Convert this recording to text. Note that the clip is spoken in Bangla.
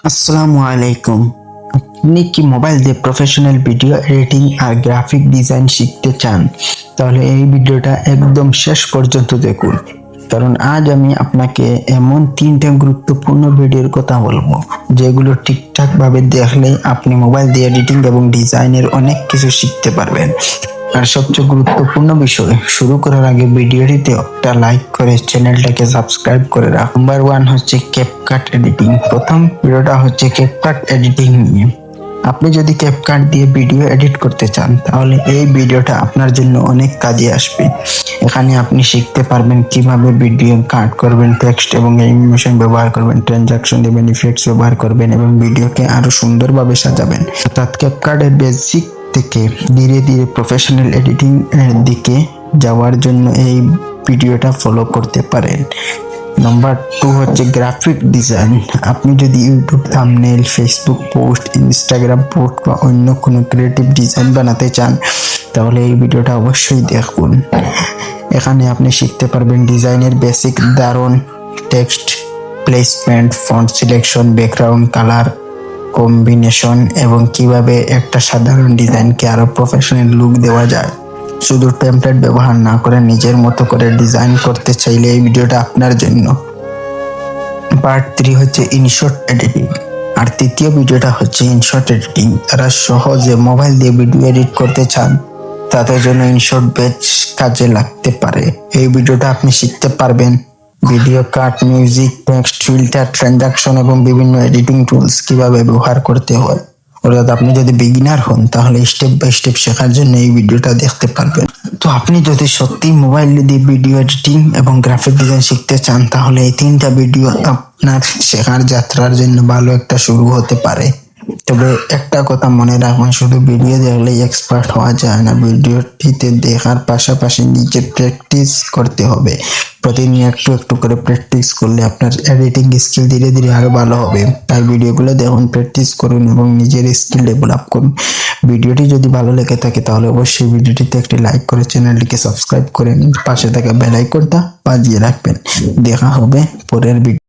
আসসালামু আলাইকুম। আপনি কি মোবাইল দিয়ে প্রফেশনাল ভিডিও এডিটিং আর গ্রাফিক ডিজাইন শিখতে চান? তাহলে এই ভিডিওটা একদম শেষ পর্যন্ত দেখুন, কারণ আজ আমি আপনাকে এমন তিনটা গুরুত্বপূর্ণ ভিডিওর কথা বলবো যেগুলো ঠিকঠাক ভাবে দেখলে আপনি মোবাইল দিয়ে এডিটিং এবং ডিজাইনের অনেক কিছু শিখতে পারবেন। আর সবচেয়ে গুরুত্বপূর্ণ বিষয়, শুরু করার আগে ভিডিওটিতে একটা লাইক করে চ্যানেলটাকে সাবস্ক্রাইব করে রাখুন। নাম্বার 1 হচ্ছে ক্যাপকাট এডিটিং। প্রথম ভিডিওটা হচ্ছে ক্যাপকাট এডিটিং নিয়ে। আপনি যদি ক্যাপকাট দিয়ে ভিডিও এডিট করতে চান তাহলে এই ভিডিওটা আপনার জন্য অনেক কাজে আসবে। এখানে আপনি শিখতে পারবেন কিভাবে ভিডিও কাট করবেন, টেক্সট এবং অ্যানিমেশন ব্যবহার করবেন, ট্রানজাকশন দেবেন, ইফেক্টস ব্যবহার করবেন এবং ভিডিওকে আরো সুন্দরভাবে সাজাবেন। অর্থাৎ ক্যাপকাটের বেসিক থেকে ধীরে ধীরে প্রফেশনাল এডিটিং এর দিকে যাওয়ার জন্য এই ভিডিওটা ফলো করতে পারেন। নাম্বার 2 হচ্ছে গ্রাফিক ডিজাইন। আপনি যদি YouTube thumbnail, Facebook post, Instagram post বা অন্য কোনো ক্রিয়েটিভ ডিজাইন বানাতে চান তাহলে এই ভিডিওটা অবশ্যই দেখুন। এখানে আপনি শিখতে পারবেন ডিজাইনের বেসিক ধারণ, text placement, font selection, background colour combination এবং কিভাবে একটা সাধারণ ডিজাইনকে আরো প্রফেশনাল লুক দেওয়া যায়। শুধু টেমপ্লেট ব্যবহার না করে নিজের মতো করে ডিজাইন করতে চাইলে এই ভিডিওটা আপনার জন্য। পার্ট 3 হচ্ছে ইনশট এডিটিং। আর তৃতীয় ভিডিওটা হচ্ছে ইনশট এডিটিং। যারা সহজে মোবাইল দিয়ে ভিডিও এডিট করতে চান তাদের জন্য ইনশট বেশ কাজে লাগতে পারে। এই ভিডিওটা আপনি শিখতে পারবেন video cut, music, text, filter, transaction এবং বিভিন্ন এডিটিং টুলস কিভাবে ব্যবহার করতে হয়। অর্থাৎ আপনি যদি বিগিনার হন তাহলে স্টেপ বাই স্টেপ শেখার জন্য এই ভিডিওটা দেখতে পারবেন। তো আপনি যদি সত্যি মোবাইল দিয়ে ভিডিও এডিটিং এবং গ্রাফিক ডিজাইন শিখতে চান তাহলে এই তিনটা ভিডিও আপনার শেখার যাত্রার জন্য ভালো একটা শুরু হতে পারে। তবে একটা কথা মনে রাখবেন, শুধু ভিডিও দেখলেই এক্সপার্ট হওয়া যায় না। ভিডিওটিতে দেখার পাশাপাশি নিজে প্র্যাকটিস করতে হবে। প্রতিদিন একটু একটু করে প্র্যাকটিস করলে আপনার এডিটিং স্কিল ধীরে ধীরে আরো ভালো হবে। তাই ভিডিওগুলো দেখুন, প্র্যাকটিস করুন এবং নিজের স্কিল ডেভেলপ করুন। ভিডিওটি যদি ভালো লেগে থাকে তাহলে অবশ্যই ভিডিওটিতে একটি লাইক করে চ্যানেলটিকে সাবস্ক্রাইব করে পাশে থাকা বেল আইকনটা বাজিয়ে রাখবেন। দেখা হবে পরের ভিডিও।